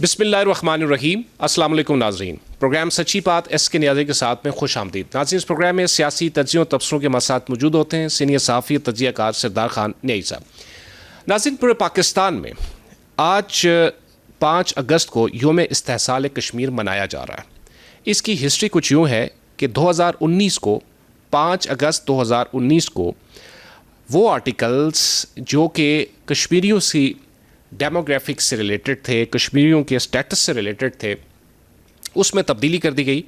بسم اللہ الرحمن الرحیم. السلام علیکم ناظرین. پروگرام سچی بات ایس کے نیازی کے ساتھ میں خوش آمدید. ناظرین, اس پروگرام میں سیاسی تجزیوں و تبصروں کے مسائل موجود ہوتے ہیں. سینئر صحافی تجزیہ کار سردار خان نیائی صاحب. ناظرین, پورے پاکستان میں آج 5 اگست کو یوم استحصال کشمیر منایا جا رہا ہے. اس کی ہسٹری کچھ یوں ہے کہ 2019 کو 5 اگست 2019 کو وہ آرٹیکلز جو کہ کشمیریوں سے ڈیموگرافکس سے ریلیٹڈ تھے, کشمیریوں کے اسٹیٹس سے ریلیٹڈ تھے, اس میں تبدیلی کر دی گئی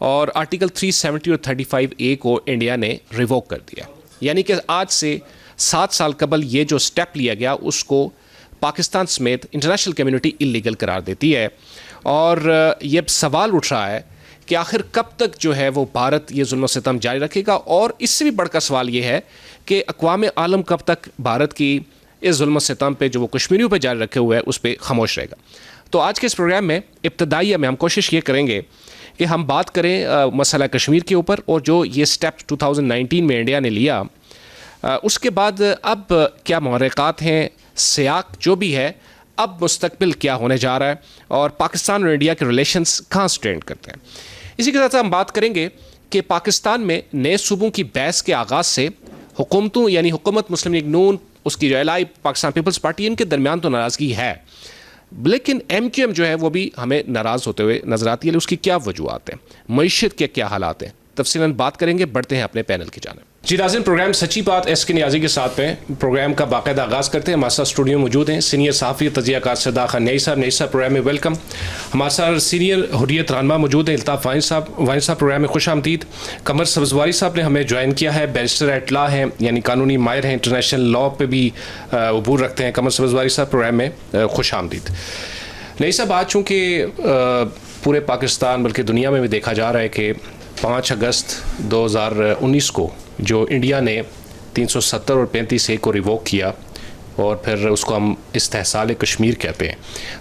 اور آرٹیکل 370 اور 35A کو انڈیا نے ریووک کر دیا. یعنی کہ آج سے 7 سال قبل یہ جو سٹیپ لیا گیا اس کو پاکستان سمیت انٹرنیشنل کمیونٹی اللیگل قرار دیتی ہے. اور یہ سوال اٹھ رہا ہے کہ آخر کب تک جو ہے وہ بھارت یہ ظلم و ستم جاری رکھے گا, اور اس سے بھی بڑھ کر سوال یہ ہے کہ اقوام عالم کب تک بھارت کی اس ظلم و ستم پہ جو وہ کشمیریوں پہ جاری رکھے ہوئے ہے اس پہ خاموش رہے گا. تو آج کے اس پروگرام میں ابتدائیہ میں ہم کوشش یہ کریں گے کہ ہم بات کریں مسئلہ کشمیر کے اوپر, اور جو یہ سٹیپ 2019 میں انڈیا نے لیا اس کے بعد اب کیا محرکات ہیں, سیاق جو بھی ہے, اب مستقبل کیا ہونے جا رہا ہے, اور پاکستان اور انڈیا کے ریلیشنز کہاں سٹینڈ کرتے ہیں. اسی کے ساتھ ہم بات کریں گے کہ پاکستان میں نئے صوبوں کی بحث کے آغاز سے حکومتوں یعنی حکومت مسلم لیگ نون, اس کی جو الائی پاکستان پیپلز پارٹی, ان کے درمیان تو ناراضگی ہے, لیکن MQM جو ہے وہ بھی ہمیں ناراض ہوتے ہوئے نظر آتی ہے. اس کی کیا وجوہات ہیں, معیشت کے کیا حالات ہیں, تفصیلاً بات کریں گے. بڑھتے ہیں اپنے پینل کی جانب. جی ناظرین, پروگرام سچی بات ایس کے نیازی کے ساتھ میں پروگرام کا باقاعدہ آغاز کرتے ہیں. ہمارے ساتھ اسٹوڈیو میں موجود ہیں سینئر صحافی تجزیہ کار سردار خان نیائی صاحب. نیائی صاحب پروگرام میں ویلکم. ہمارے ساتھ سینئر حریت رہنما موجود ہیں الطاف وائن صاحب. وائن صاحب پروگرام میں خوش آمدید. قمر سبزواری صاحب نے ہمیں جوائن کیا ہے, بیرسٹر ایٹ لا ہیں, یعنی قانونی ماہر ہیں, انٹرنیشنل لا پہ بھی عبور رکھتے ہیں. قمر سبزواری صاحب پروگرام میں خوش آمدید. نیائی صاحب, آج چونکہ پورے پاکستان بلکہ دنیا میں بھی دیکھا جا رہا ہے کہ 5 اگست 2019 کو جو انڈیا نے 370 اور 35A کو ریووک کیا اور پھر اس کو ہم استحصال کشمیر کہتے ہیں,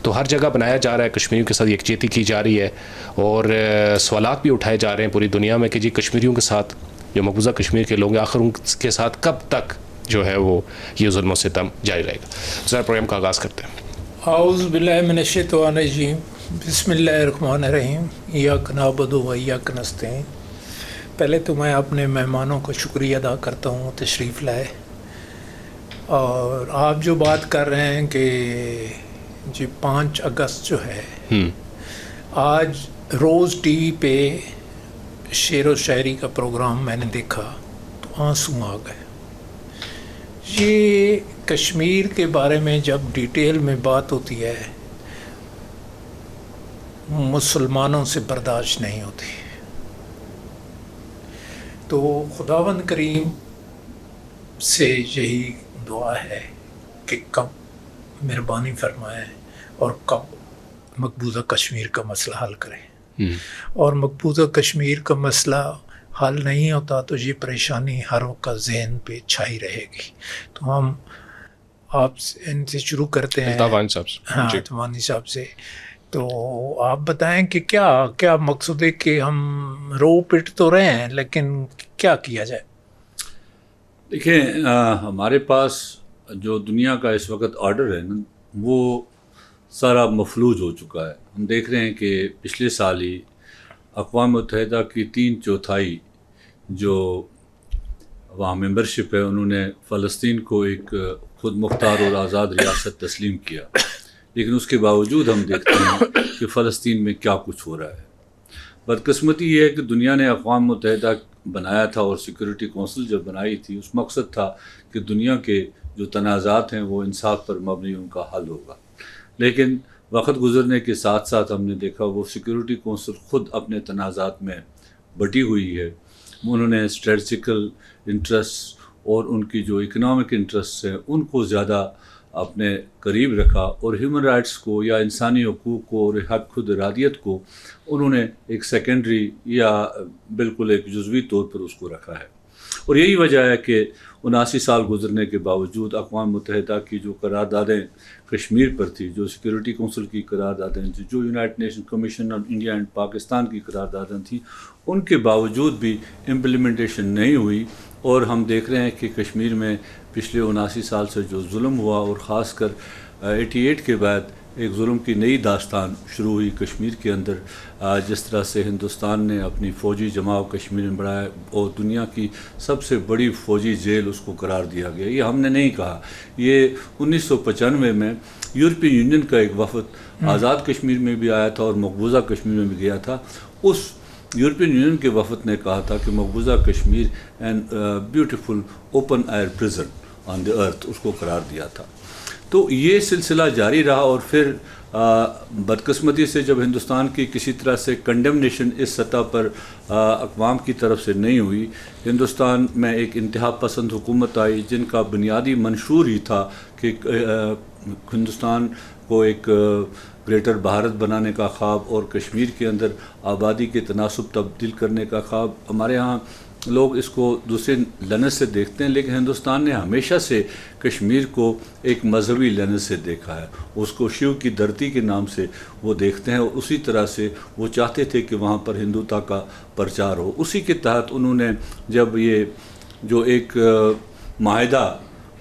تو ہر جگہ بنایا جا رہا ہے, کشمیریوں کے ساتھ یکجہتی کی جا رہی ہے, اور سوالات بھی اٹھائے جا رہے ہیں پوری دنیا میں کہ جی کشمیریوں کے ساتھ جو مقبوضہ کشمیر کے لوگ ہیں آخر ان کے ساتھ کب تک جو ہے وہ یہ ظلم و ستم جاری رہے گا. ذرا پروگرام کا آغاز کرتے ہیں. اعوذ باللہ من الشیطان الرجیم. بسم اللہ الرحمن الرحیم. ایاک نعبد و ایاک نستعین. پہلے تو میں اپنے مہمانوں کا شکریہ ادا کرتا ہوں تشریف لائے, اور آپ جو بات کر رہے ہیں کہ جی 5 اگست جو ہے, آج روز ٹی وی پہ شعر و شاعری کا پروگرام میں نے دیکھا تو آنسو آ گئے. یہ کشمیر کے بارے میں جب ڈیٹیل میں بات ہوتی ہے مسلمانوں سے برداشت نہیں ہوتی. تو خداوند کریم سے یہی دعا ہے کہ کب مہربانی فرمائے اور کب مقبوضہ کشمیر کا مسئلہ حل کریں. اور مقبوضہ کشمیر کا مسئلہ حل نہیں ہوتا تو یہ پریشانی ہر وقت ذہن پہ چھائی رہے گی. تو ہم آپ ان سے شروع کرتے ہیں. ہاں, توانی صاحب سے. تو آپ بتائیں کہ کیا مقصد ہے کہ ہم رو پٹ تو رہے ہیں لیکن کیا کیا جائے؟ دیکھیں, ہمارے پاس جو دنیا کا اس وقت آرڈر ہے نا وہ سارا مفلوج ہو چکا ہے. ہم دیکھ رہے ہیں کہ پچھلے سال ہی اقوام متحدہ کی 3/4 جو وہاں ممبرشپ ہے انہوں نے فلسطین کو ایک خود مختار اور آزاد ریاست تسلیم کیا, لیکن اس کے باوجود ہم دیکھتے ہیں کہ فلسطین میں کیا کچھ ہو رہا ہے. بدقسمتی یہ ہے کہ دنیا نے اقوام متحدہ بنایا تھا, اور سیکورٹی کونسل جب بنائی تھی اس مقصد تھا کہ دنیا کے جو تنازعات ہیں وہ انصاف پر مبنی ان کا حل ہوگا. لیکن وقت گزرنے کے ساتھ ساتھ ہم نے دیکھا وہ سیکورٹی کونسل خود اپنے تنازعات میں بٹی ہوئی ہے. انہوں نے اسٹریٹجیکل انٹرسٹ اور ان کی جو اکنامک انٹرسٹ ہیں ان کو زیادہ اپنے قریب رکھا, اور ہیومن رائٹس کو یا انسانی حقوق کو اور حق خود ارادیت کو انہوں نے ایک سیکنڈری یا بالکل ایک جزوی طور پر اس کو رکھا ہے. اور یہی وجہ ہے کہ 79 سال گزرنے کے باوجود اقوام متحدہ کی جو قراردادیں کشمیر پر تھی, جو سیکورٹی کونسل کی قراردادیں تھیں, جو United nation commission on India and Pakistan کی قراردادیں تھیں, ان کے باوجود بھی امپلیمنٹیشن نہیں ہوئی. اور ہم دیکھ رہے ہیں کہ کشمیر میں پچھلے 79 سال سے جو ظلم ہوا, اور خاص کر 88 کے بعد ایک ظلم کی نئی داستان شروع ہوئی کشمیر کے اندر. جس طرح سے ہندوستان نے اپنی فوجی جماع کشمیر میں بڑھایا اور دنیا کی سب سے بڑی فوجی جیل اس کو قرار دیا گیا. یہ ہم نے نہیں کہا, یہ 1995 میں یورپین یونین کا ایک وفد آزاد کشمیر میں بھی آیا تھا اور مقبوضہ کشمیر میں بھی گیا تھا. اس یورپین یونین کے وفد نے کہا تھا کہ مقبوضہ Kashmir an beautiful open air prison on the earth اس کو قرار دیا تھا. تو یہ سلسلہ جاری رہا اور پھر بدقسمتی سے جب ہندوستان کی کسی طرح سے کنڈمنیشن اس سطح پر اقوام کی طرف سے نہیں ہوئی, ہندوستان میں ایک انتہا پسند حکومت آئی جن کا بنیادی منشور ہی تھا کہ ہندوستان کو ایک گریٹر بھارت بنانے کا خواب اور کشمیر کے اندر آبادی کے تناسب تبدیل کرنے کا خواب. ہمارے ہاں لوگ اس کو دوسرے لینس سے دیکھتے ہیں, لیکن ہندوستان نے ہمیشہ سے کشمیر کو ایک مذہبی لینس سے دیکھا ہے. اس کو شیو کی دھرتی کے نام سے وہ دیکھتے ہیں اور اسی طرح سے وہ چاہتے تھے کہ وہاں پر ہندوتا کا پرچار ہو. اسی کے تحت انہوں نے جب یہ جو ایک معاہدہ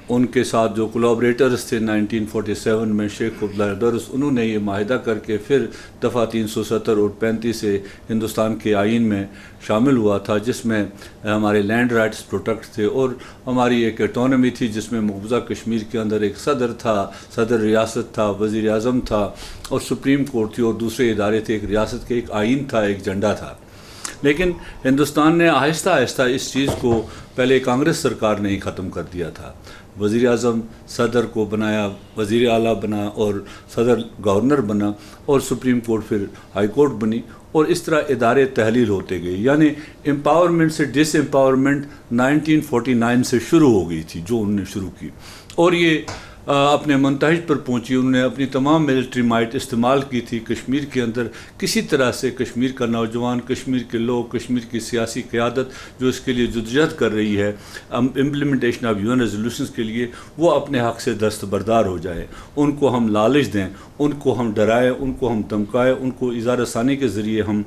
ان کے ساتھ جو کولابریٹرز تھے 1947 میں شیخ عبداللہ درس, انہوں نے یہ معاہدہ کر کے پھر دفعہ 370 اور 35 سے ہندوستان کے آئین میں شامل ہوا تھا, جس میں ہمارے لینڈ رائٹس پروٹیکٹ تھے اور ہماری ایک اٹانومی تھی جس میں مقبوضہ کشمیر کے اندر ایک صدر تھا, صدر ریاست تھا, وزیر اعظم تھا اور سپریم کورٹ تھی اور دوسرے ادارے تھے. ایک ریاست کے ایک آئین تھا, ایک جھنڈا تھا. لیکن ہندوستان نے آہستہ آہستہ اس چیز کو پہلے کانگریس سرکار نے ہی ختم کر دیا تھا. وزیر اعظم صدر کو بنایا, وزیر اعلیٰ بنا اور صدر گورنر بنا اور سپریم کورٹ پھر ہائی کورٹ بنی اور اس طرح ادارے تحلیل ہوتے گئے. یعنی امپاورمنٹ سے ڈس امپاورمنٹ 1949 سے شروع ہو گئی تھی جو انہوں نے شروع کی اور یہ اپنے منتہج پر پہنچی. انہوں نے اپنی تمام ملٹری مائٹ استعمال کی تھی کشمیر کے اندر. کسی طرح سے کشمیر کا نوجوان, کشمیر کے لوگ, کشمیر کی سیاسی قیادت جو اس کے لیے جدوجہد کر رہی ہے امپلیمنٹیشن آف UN ریزولوشنز کے لیے, وہ اپنے حق سے دستبردار ہو جائے. ان کو ہم لالچ دیں, ان کو ہم ڈرائیں, ان کو ہم دھمکائیں, ان کو اظہار ثانی کے ذریعے ہم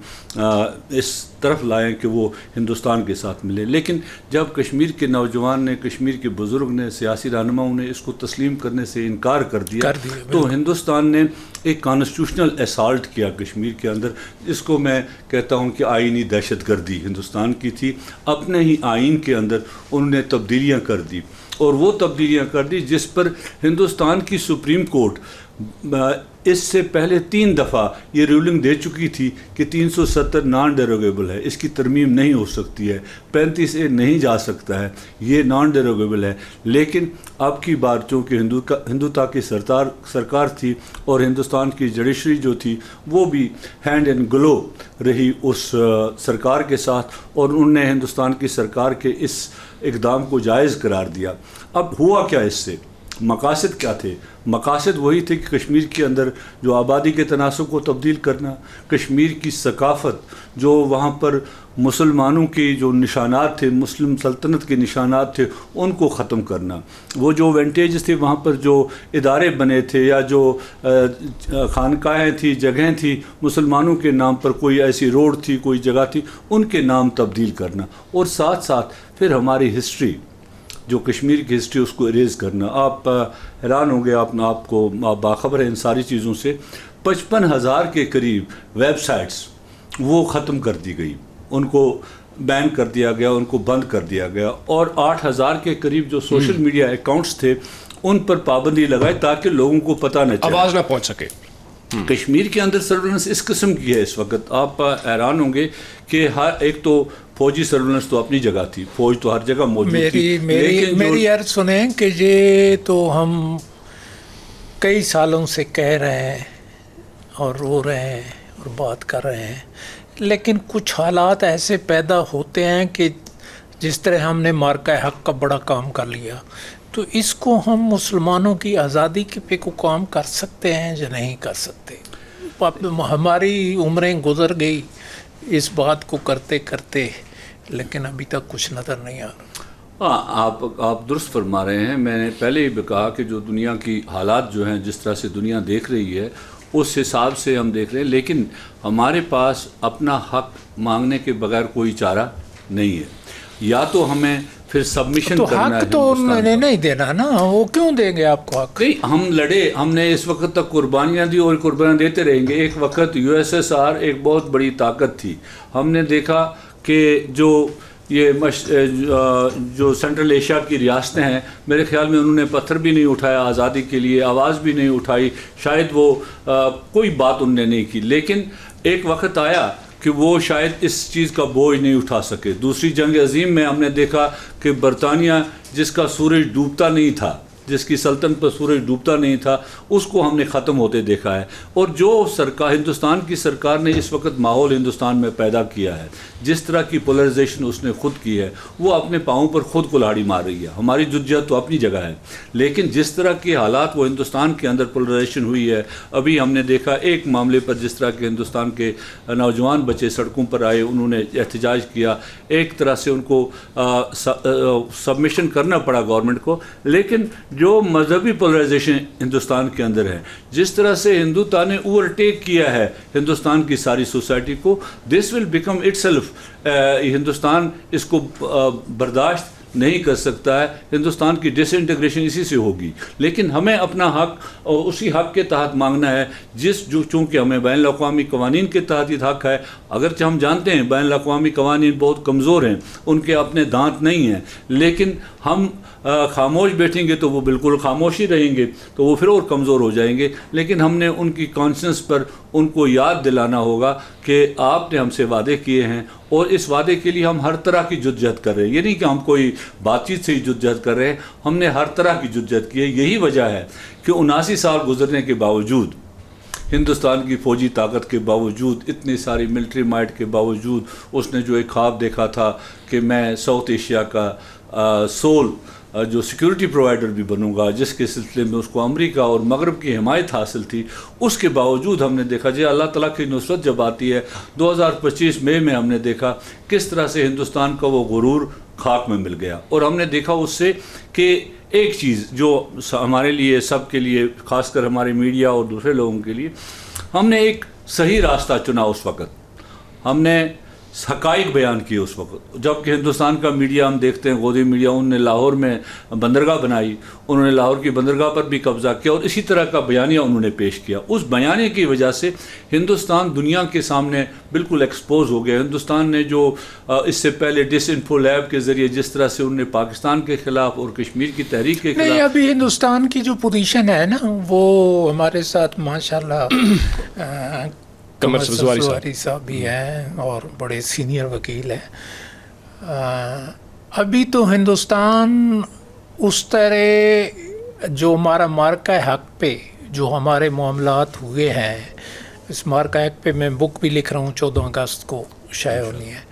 اس طرف لائیں کہ وہ ہندوستان کے ساتھ ملے. لیکن جب کشمیر کے نوجوان نے, کشمیر کے بزرگ نے, سیاسی رہنماؤں نے اس کو تسلیم کرنے سے انکار کر دیا تو ہندوستان نے ایک کانسٹیٹیوشنل اسالٹ کیا کشمیر کے اندر, جس کو میں کہتا ہوں کہ آئینی دہشت گردی ہندوستان کی تھی. اپنے ہی آئین کے اندر انہوں نے تبدیلیاں کر دی اور وہ تبدیلیاں کر دی جس پر ہندوستان کی سپریم کورٹ اس سے پہلے 3 دفعہ یہ رولنگ دے چکی تھی کہ 370 نان ڈیروگیبل ہے, اس کی ترمیم نہیں ہو سکتی ہے, 35A نہیں جا سکتا ہے, یہ نان ڈیروگیبل ہے. لیکن اب کی بار چونکہ ہندوتا کی سرکار تھی اور ہندوستان کی جوڈیشری جو تھی وہ بھی ہینڈ اینڈ گلو رہی اس سرکار کے ساتھ اور انہوں نے ہندوستان کی سرکار کے اس اقدام کو جائز قرار دیا. اب ہوا کیا اس سے؟ مقاصد کیا تھے؟ مقاصد وہی تھے کہ کشمیر کے اندر جو آبادی کے تناسب کو تبدیل کرنا, کشمیر کی ثقافت جو وہاں پر مسلمانوں کی جو نشانات تھے, مسلم سلطنت کے نشانات تھے, ان کو ختم کرنا. وہ جو وینٹیجز تھے وہاں پر جو ادارے بنے تھے یا جو خانقاہیں تھیں, جگہیں تھیں مسلمانوں کے نام پر, کوئی ایسی روڈ تھی, کوئی جگہ تھی, ان کے نام تبدیل کرنا. اور ساتھ ساتھ پھر ہماری ہسٹری جو کشمیر کی ہسٹری اس کو اریز کرنا. آپ حیران ہوں گے, آپ کو باخبر ہیں ان ساری چیزوں سے. 55,000 کے قریب ویب سائٹس وہ ختم کر دی گئی, ان کو بین کر دیا گیا, ان کو بند کر دیا گیا. اور 8,000 کے قریب جو سوشل میڈیا اکاؤنٹس تھے ان پر پابندی لگائی تاکہ لوگوں کو پتہ نہ چلے, آواز نہ پہنچ سکے. کشمیر کے اندر سرولنس اس قسم کی ہے اس وقت. آپ حیران ہوں گے کہ ہر ایک تو فوجی سرولنس تو اپنی جگہ تھی, فوج تو ہر جگہ موجود تھی. میری عرض سنیں کہ یہ تو ہم کئی سالوں سے کہہ رہے ہیں اور رو رہے ہیں اور بات کر رہے ہیں, لیکن کچھ حالات ایسے پیدا ہوتے ہیں کہ جس طرح ہم نے مارکہ حق کا بڑا کام کر لیا, تو اس کو ہم مسلمانوں کی آزادی کے پہ کو کام کر سکتے ہیں یا نہیں کر سکتے. ہماری عمریں گزر گئی اس بات کو کرتے کرتے, لیکن ابھی تک کچھ نظر نہیں آ رہا. آپ درست فرما رہے ہیں. میں نے پہلے ہی بھی کہا کہ جو دنیا کی حالات جو ہیں, جس طرح سے دنیا دیکھ رہی ہے اس حساب سے ہم دیکھ رہے ہیں, لیکن ہمارے پاس اپنا حق مانگنے کے بغیر کوئی چارہ نہیں ہے. یا تو ہمیں پھر سبمیشن تو کرنا ہے حق تو انہوں نے نہیں دینا نا, وہ کیوں دیں گے آپ کو حق؟ نہیں, ہم لڑے, ہم نے اس وقت تک قربانیاں دی اور قربانیاں دیتے رہیں گے. ایک وقت USSR ایک بہت بڑی طاقت تھی. ہم نے دیکھا کہ جو سینٹرل ایشیا کی ریاستیں ہیں, میرے خیال میں انہوں نے پتھر بھی نہیں اٹھایا آزادی کے لیے, آواز بھی نہیں اٹھائی, شاید وہ کوئی بات انہوں نے نہیں کی. لیکن ایک وقت آیا کہ وہ شاید اس چیز کا بوجھ نہیں اٹھا سکے. دوسری جنگ عظیم میں ہم نے دیکھا کہ برطانیہ جس کا سورج ڈوبتا نہیں تھا, جس کی سلطنت پر سورج ڈوبتا نہیں تھا, اس کو ہم نے ختم ہوتے دیکھا ہے. اور جو ہندوستان کی سرکار نے اس وقت ماحول ہندوستان میں پیدا کیا ہے, جس طرح کی پولرائزیشن اس نے خود کی ہے, وہ اپنے پاؤں پر خود کلاڑی مار رہی ہے. ہماری جدوجہد تو اپنی جگہ ہے, لیکن جس طرح کے حالات وہ ہندوستان کے اندر پولرائزیشن ہوئی ہے, ابھی ہم نے دیکھا ایک معاملے پر جس طرح کے ہندوستان کے نوجوان بچے سڑکوں پر آئے, انہوں نے احتجاج کیا, ایک طرح سے ان کو سبمیشن کرنا پڑا گورنمنٹ کو. لیکن جو مذہبی پولرائزیشن ہندوستان کے اندر ہے, جس طرح سے ہندوتا نے اوورٹیک کیا ہے ہندوستان کی ساری سوسائٹی کو, this will become itself, Hindustan اس کو برداشت نہیں کر سکتا ہے. ہندوستان کی ڈس انٹیگریشن اسی سے ہوگی. لیکن ہمیں اپنا حق اسی حق کے تحت مانگنا ہے چونکہ ہمیں بین الاقوامی قوانین کے تحت یہ حق ہے. اگرچہ ہم جانتے ہیں بین الاقوامی قوانین بہت کمزور ہیں, ان کے اپنے دانت نہیں ہیں, لیکن ہم خاموش بیٹھیں گے تو وہ بالکل خاموش ہی رہیں گے, تو وہ پھر اور کمزور ہو جائیں گے. لیکن ہم نے ان کی کانشنس پر ان کو یاد دلانا ہوگا کہ آپ نے ہم سے وعدے کیے ہیں, اور اس وعدے کے لیے ہم ہر طرح کی جدوجہد کر رہے ہیں. یہ نہیں کہ ہم کوئی بات چیت سے ہی جدوجہد کر رہے ہیں, ہم نے ہر طرح کی جدوجہد کی ہے. یہی وجہ ہے کہ 79 سال گزرنے کے باوجود, ہندوستان کی فوجی طاقت کے باوجود, اتنی ساری ملٹری مائٹ کے باوجود, اس نے جو ایک خواب دیکھا تھا کہ میں ساؤتھ ایشیا کا سول جو سیکیورٹی پرووائڈر بھی بنوں گا, جس کے سلسلے میں اس کو امریکہ اور مغرب کی حمایت حاصل تھی, اس کے باوجود ہم نے دیکھا جی اللہ تعالیٰ کی نصرت جب آتی ہے 2025 مئی میں ہم نے دیکھا کس طرح سے ہندوستان کا وہ غرور خاک میں مل گیا. اور ہم نے دیکھا اس سے کہ ایک چیز جو ہمارے لیے, سب کے لیے, خاص کر ہمارے میڈیا اور دوسرے لوگوں کے لیے, ہم نے ایک صحیح راستہ چنا. اس وقت ہم نے حقائق بیان کیے اس وقت, جبکہ ہندوستان کا میڈیا ہم دیکھتے ہیں, گودی میڈیا, انہوں نے لاہور میں بندرگاہ بنائی, انہوں نے لاہور کی بندرگاہ پر بھی قبضہ کیا, اور اسی طرح کا بیانیہ انہوں نے پیش کیا. اس بیانیے کی وجہ سے ہندوستان دنیا کے سامنے بالکل ایکسپوز ہو گیا. ہندوستان نے جو اس سے پہلے ڈس انفو لیب کے ذریعے جس طرح سے انہوں نے پاکستان کے خلاف اور کشمیر کی تحریک کے خلاف, نہیں, ابھی ہندوستان کی جو پوزیشن ہے نا, وہ ہمارے ساتھ ماشاءاللہ قمر سواری صاحب بھی ہیں اور بڑے سینئر وکیل ہیں. ابھی تو ہندوستان اس طرح جو ہمارا مارکہ حق پہ جو ہمارے معاملات ہوئے ہیں, اس مارکہ حق پہ میں بک بھی لکھ رہا ہوں, 14 اگست کو شائع ہونی ہے.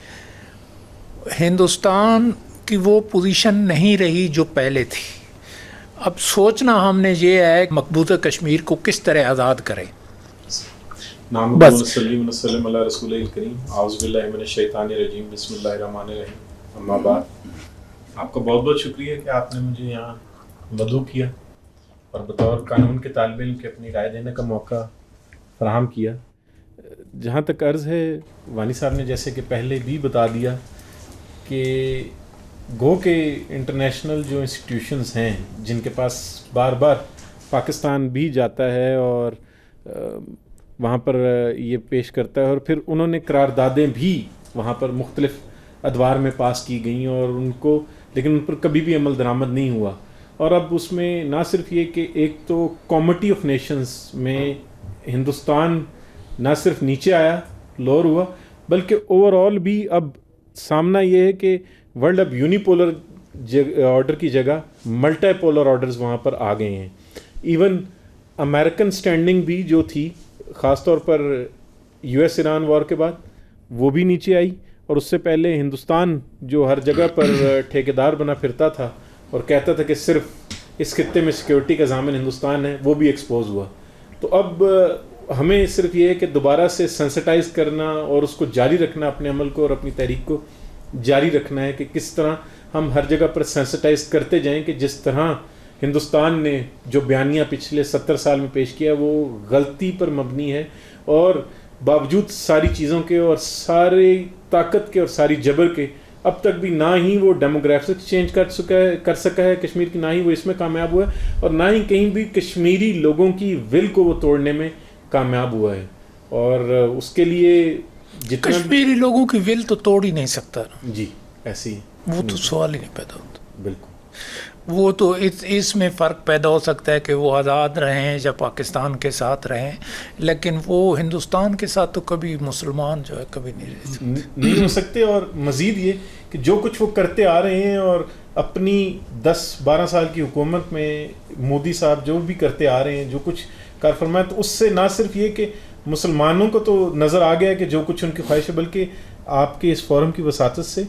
ہندوستان کی وہ پوزیشن نہیں رہی جو پہلے تھی. اب سوچنا ہم نے یہ ہے مقبوضہ کشمیر کو کس طرح آزاد کریں. وسلم علی رسول الکریم. اعوذ باللہ من الشیطان الرجیم. بسم اللہ الرحمن الرحیم. اما بعد, آپ کا بہت بہت شکریہ کہ آپ نے مجھے یہاں مدعو کیا اور بطور قانون کے طالب علم کے اپنی رائے دینے کا موقع فراہم کیا. جہاں تک عرض ہے, وانی صاحب نے جیسے کہ پہلے بھی بتا دیا کہ گو کے انٹرنیشنل جو انسٹیٹیوشنز ہیں جن کے پاس بار بار پاکستان بھی جاتا ہے اور وہاں پر یہ پیش کرتا ہے, اور پھر انہوں نے قراردادیں بھی وہاں پر مختلف ادوار میں پاس کی گئیں اور ان کو, لیکن ان پر کبھی بھی عمل درآمد نہیں ہوا. اور اب اس میں نہ صرف یہ کہ ایک تو کمیٹی آف نیشنز میں ہندوستان نہ صرف نیچے آیا, لوور ہوا, بلکہ اوور آل بھی اب سامنا یہ ہے کہ ورلڈ اب یونیپولر آرڈر کی جگہ ملٹی پولر آرڈرز وہاں پر آ گئے ہیں. ایون امریکن سٹینڈنگ بھی جو تھی, خاص طور پر US ایران وار کے بعد, وہ بھی نیچے آئی. اور اس سے پہلے ہندوستان جو ہر جگہ پر ٹھیکیدار بنا پھرتا تھا اور کہتا تھا کہ صرف اس خطے میں سیکیورٹی کا ضامن ہندوستان ہے, وہ بھی ایکسپوز ہوا. تو اب ہمیں صرف یہ ہے کہ دوبارہ سے سینسٹائز کرنا اور اس کو جاری رکھنا, اپنے عمل کو اور اپنی تحریک کو جاری رکھنا ہے کہ کس طرح ہم ہر جگہ پر سینسٹائز کرتے جائیں کہ جس طرح ہندوستان نے جو بیانیہ پچھلے 70 سال میں پیش کیا وہ غلطی پر مبنی ہے, اور باوجود ساری چیزوں کے اور ساری طاقت کے اور ساری جبر کے اب تک بھی نہ ہی وہ ڈیموگرافکس چینج کر سکا ہے کشمیر کی، نہ ہی وہ اس میں کامیاب ہوا ہے، اور نہ ہی کہیں بھی کشمیری لوگوں کی ول کو وہ توڑنے میں کامیاب ہوا ہے. اور اس کے لیے جتنا کشمیری لوگوں کی ول تو توڑ ہی نہیں سکتا نا. جی ایسی وہ تو سوال ہی نہیں پیدا ہوتا. بالکل. وہ تو اس میں فرق پیدا ہو سکتا ہے کہ وہ آزاد رہیں یا پاکستان کے ساتھ رہیں، لیکن وہ ہندوستان کے ساتھ تو کبھی مسلمان جو ہے کبھی نہیں ہو سکتے. اور مزید یہ کہ جو کچھ وہ کرتے آ رہے ہیں اور اپنی 10-12 سال کی حکومت میں مودی صاحب جو بھی کرتے آ رہے ہیں، جو کچھ کار فرمایا، تو اس سے نہ صرف یہ کہ مسلمانوں کو تو نظر آ گیا کہ جو کچھ ان کی خواہش ہے، بلکہ آپ کے اس فورم کی وساطت سے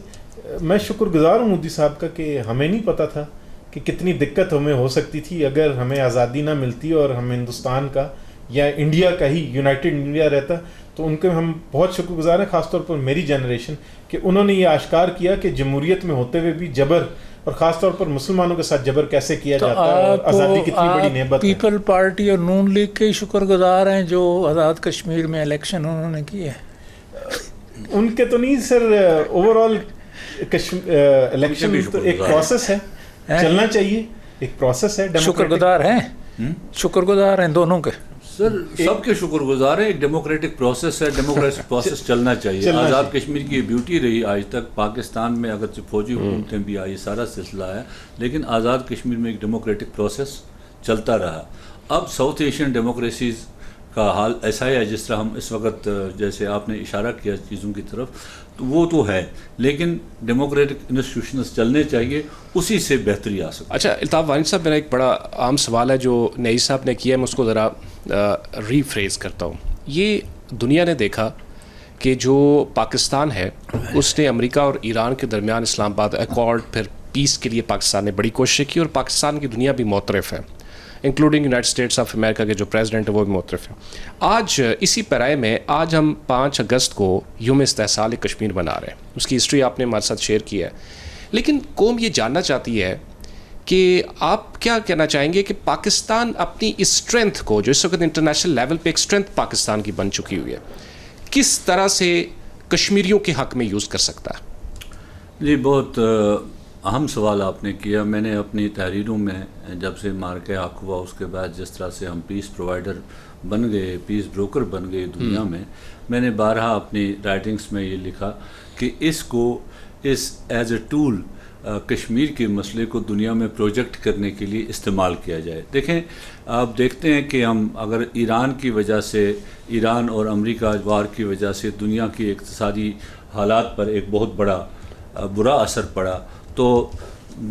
میں شکر گزار ہوں مودی صاحب کا کہ ہمیں نہیں پتہ تھا کہ کتنی دقت ہمیں ہو سکتی تھی اگر ہمیں آزادی نہ ملتی اور ہم ہندوستان کا یا انڈیا کا ہی یونائٹڈ انڈیا رہتا. تو ان کے ہم بہت شکر گزار ہیں، خاص طور پر میری جنریشن، کہ انہوں نے یہ آشکار کیا کہ جمہوریت میں ہوتے ہوئے بھی جبر، اور خاص طور پر مسلمانوں کے ساتھ جبر کیسے کیا جاتا ہے، اور آزادی کتنی بڑی نعمت ہے. پیپل پارٹی اور نون لیگ کے شکر گزار ہیں جو آزاد کشمیر میں الیکشن انہوں نے کیے. ان کے تو نہیں سر، اوور آل الیکشن تو ایک پروسیس ہے، چلنا چاہیے، ایک پروسیس ہے. شکر گزار ہیں، شکر گزار ہیں دونوں کے. سر سب کے شکر گزار ہیں. ایک ڈیموکریٹک پروسیس ہے، ڈیموکریٹک پروسیس چلنا چاہیے. آزاد کشمیر کی بیوٹی رہی آج تک. پاکستان میں اگرچہ فوجی حکومتیں بھی آئی، سارا سلسلہ ہے، لیکن آزاد کشمیر میں ایک ڈیموکریٹک پروسیس چلتا رہا. اب ساؤتھ ایشین ڈیموکریسیز کا حال ایسا ہے جس طرح ہم اس وقت، جیسے آپ نے اشارہ کیا چیزوں کی طرف، تو وہ تو ہے، لیکن ڈیموکریٹک انسٹیٹیوشنز چلنے چاہیے، اسی سے بہتری آ سکتی. اچھا الطاف وانی صاحب، میرا ایک بڑا عام سوال ہے جو نئی صاحب نے کیا ہے، میں اس کو ذرا ری فریز کرتا ہوں. یہ دنیا نے دیکھا کہ جو پاکستان ہے اس نے امریکہ اور ایران کے درمیان اسلام آباد ایکارڈ، پھر پیس کے لیے پاکستان نے بڑی کوشش کی، اور پاکستان کی دنیا بھی معترف ہے، including United States of America کے جو پریزیڈنٹ ہے وہ بھی معترف ہے. آج اسی پیرائے میں آج ہم 5 اگست کو یوم استحصال کشمیر منا رہے ہیں. اس کی ہسٹری آپ نے ہمارے ساتھ شیئر کی ہے، لیکن قوم یہ جاننا چاہتی ہے کہ آپ کیا کہنا چاہیں گے کہ پاکستان اپنی اس اسٹرینتھ کو، جو اس وقت انٹرنیشنل لیول پہ ایک اسٹرینتھ پاکستان کی بن چکی ہوئی ہے، کس طرح سے کشمیریوں کے حق میں یوز کر سکتا ہے؟ جی بہت اہم سوال آپ نے کیا. میں نے اپنی تحریروں میں جب سے مارکہ حق ہوا اس کے بعد جس طرح سے ہم پیس پرووائڈر بن گئے، پیس بروکر بن گئے دنیا میں نے بارہا اپنی رائٹنگز میں یہ لکھا کہ اس کو ایز اے ٹول کشمیر کے مسئلے کو دنیا میں پروجیکٹ کرنے کے لیے استعمال کیا جائے. دیکھیں آپ دیکھتے ہیں کہ ہم اگر ایران کی وجہ سے، ایران اور امریکہ وار کی وجہ سے دنیا کی اقتصادی حالات پر ایک بہت بڑا برا اثر پڑا، تو